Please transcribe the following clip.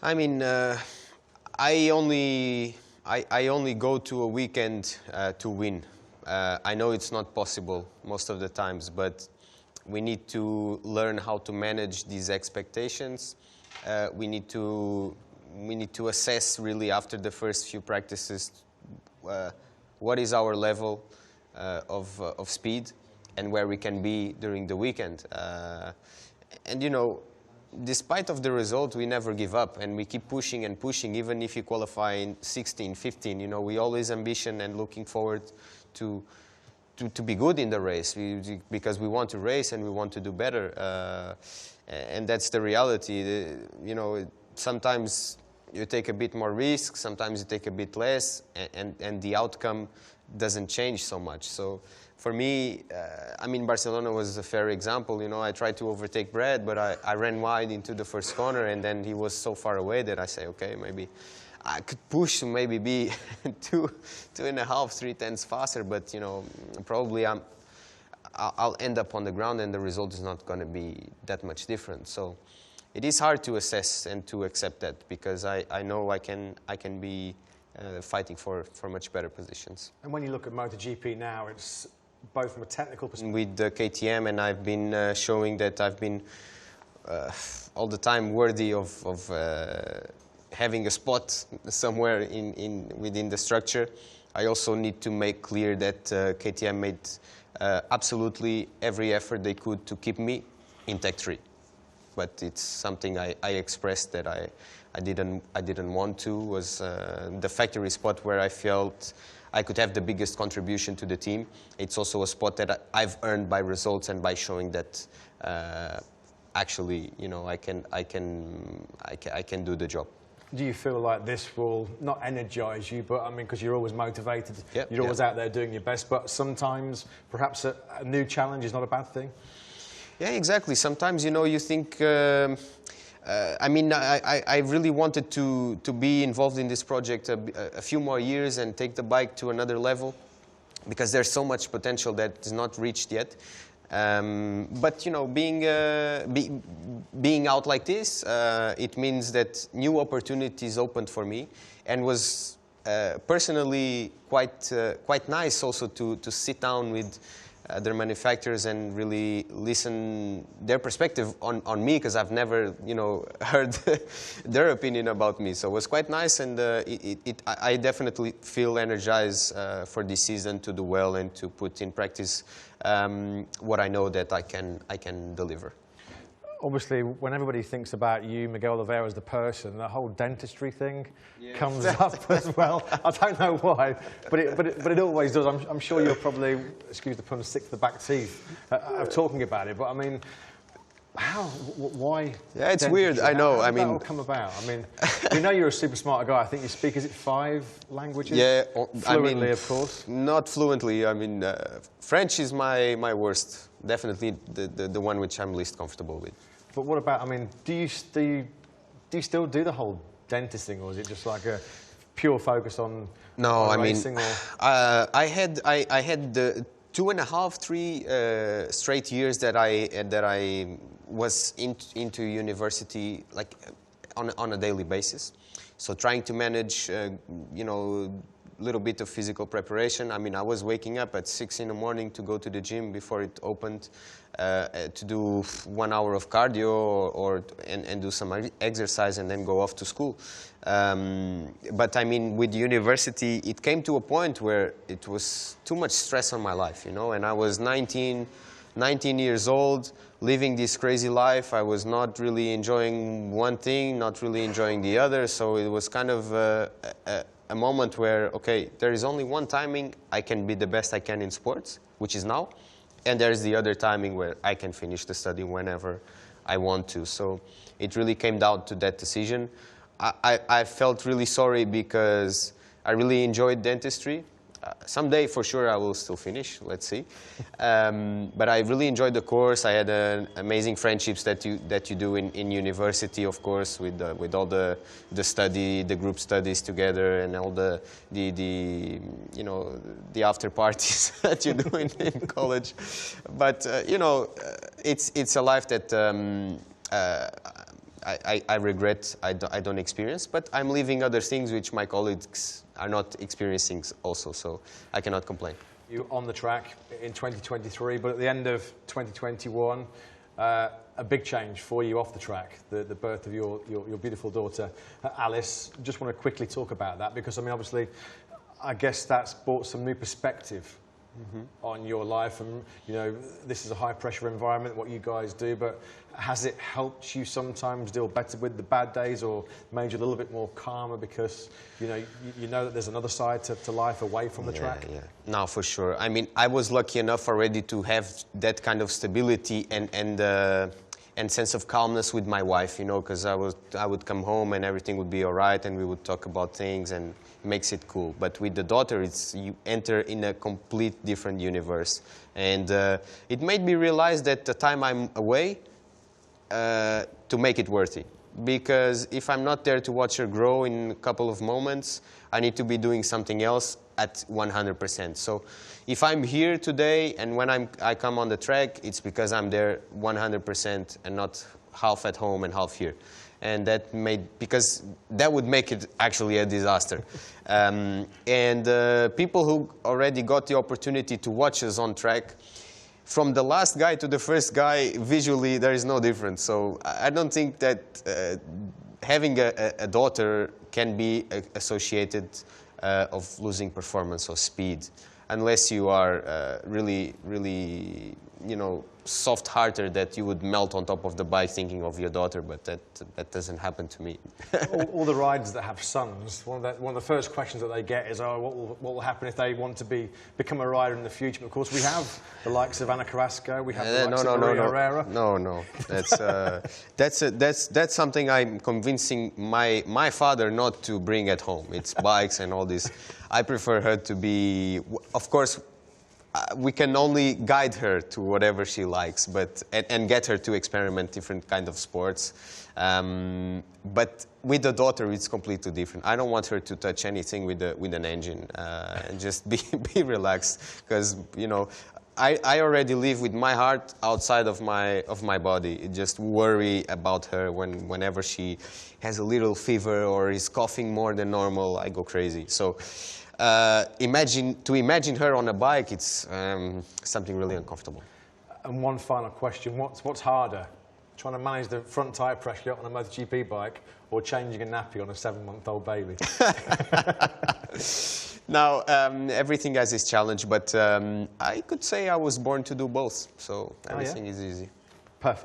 I mean, I only go to a weekend to win. I know it's not possible most of the times, but we need to learn how to manage these expectations. We need to assess really after the first few practices what is our level of speed and where we can be during the weekend. And you know, despite of the result, we never give up and we keep pushing and pushing, even if you qualify in 16, 15, you know, we always ambition and looking forward to be good in the race because we want to race and we want to do better. And that's the reality. You know, sometimes you take a bit more risk, sometimes you take a bit less, and the outcome doesn't change so much. So for me, I mean, Barcelona was a fair example. You know, I tried to overtake Brad, but I ran wide into the first corner, and then he was so far away that I say, okay, maybe I could push to maybe be 2.5, 3 tenths faster, but you know, probably I'll end up on the ground, and the result is not going to be that much different. So it is hard to assess and to accept that because I know I can be fighting for much better positions. And when you look at MotoGP now, it's both from a technical perspective. With the KTM, and I've been showing that I've been all the time worthy of having a spot somewhere within the structure. I also need to make clear that KTM made absolutely every effort they could to keep me in Tech 3. But it's something I expressed that I didn't want to, was the factory spot where I felt I could have the biggest contribution to the team. It's also a spot that I've earned by results and by showing that actually, you know, I can do the job. Do you feel like this will not energise you, but I mean, because you're always motivated, you're always out there doing your best, but sometimes perhaps a new challenge is not a bad thing? Yeah, exactly. Sometimes, you know, you think, I mean, I really wanted to be involved in this project a few more years and take the bike to another level because there's so much potential that is not reached yet. But, you know, being out like this, it means that new opportunities opened for me and was personally quite nice also to sit down with their manufacturers and really listen their perspective on me, because I've never, you know, heard their opinion about me. So it was quite nice, and I definitely feel energized for this season to do well and to put in practice what I know that I can deliver. Obviously, when everybody thinks about you, Miguel Oliveira, as the person, the whole dentistry thing comes up as well. I don't know why, but it always does. I'm sure you're probably, excuse the pun, sick to the back teeth of talking about it. But I mean, how? Why? Yeah, it's dentistry? weird. I know. How I did mean, that all come about? I mean, we know you're a super smart guy. I think you speak, is it 5 languages? Yeah, fluently, I mean, of course. Not fluently. I mean, French is my worst. Definitely the one which I'm least comfortable with. But what about, I mean, do you still do the whole dentist thing, or is it just like a pure focus on racing? I had the 2.5, 3 straight years that I was into university, like on a daily basis. So trying to manage, you know, little bit of physical preparation. I mean, I was waking up at 6 in the morning to go to the gym before it opened, to do 1 hour of cardio and do some exercise and then go off to school. But I mean, with university, it came to a point where it was too much stress on my life, you know, and I was 19 years old, living this crazy life. I was not really enjoying one thing, not really enjoying the other, so it was kind of a moment where, okay, there is only one timing I can be the best I can in sports, which is now, and there's the other timing where I can finish the study whenever I want to. So it really came down to that decision. I felt really sorry because I really enjoyed dentistry. Someday, for sure, I will still finish. Let's see. But I really enjoyed the course. I had amazing friendships that you do in university, of course, with all the group studies together, and all the you know, the after parties that you do in college. But you know, it's a life that I regret I don't experience, but I'm living other things which my colleagues are not experiencing also, so I cannot complain. You on the track in 2023, but at the end of 2021, a big change for you off the track, the birth of your beautiful daughter, Alice. Just want to quickly talk about that because, I mean, obviously, I guess that's brought some new perspective on your life, and you know this is a high pressure environment, what you guys do, but has it helped you sometimes deal better with the bad days or made you a little bit more calmer because you know that there's another side to life away from the track? Yeah, no, for sure. I mean, I was lucky enough already to have that kind of stability and sense of calmness with my wife, you know, because I would come home and everything would be all right and we would talk about things and it makes it cool. But with the daughter, you enter in a complete different universe. And it made me realize that the time I'm away, to make it worthy. Because if I'm not there to watch her grow in a couple of moments, I need to be doing something else at 100%. So if I'm here today and when I come on the track, it's because I'm there 100% and not half at home and half here. And because that would make it actually a disaster. People who already got the opportunity to watch us on track, from the last guy to the first guy, visually there is no difference. So I don't think that having a daughter can be associated of losing performance or speed, unless you are really, really, you know, soft-hearted that you would melt on top of the bike thinking of your daughter, but that doesn't happen to me. all the riders that have sons, one of the first questions that they get is, oh, what will happen if they want to become a rider in the future? But of course, we have the likes of Ana Carrasco, we have the likes of Maria Herrera. No. That's something I'm convincing my father not to bring at home. It's bikes and all this. I prefer her to be, of course, we can only guide her to whatever she likes, and get her to experiment different kind of sports. But with the daughter, it's completely different. I don't want her to touch anything with an engine and just be relaxed, because you know I already live with my heart outside of my body. Just worry about her whenever she has a little fever or is coughing more than normal. I go crazy. So. Imagine her on a bike, it's something really uncomfortable. And one final question, what's harder? Trying to manage the front tyre pressure on a MotoGP bike or changing a nappy on a 7-month-old baby? Now, everything has its challenge, but I could say I was born to do both, so everything is easy.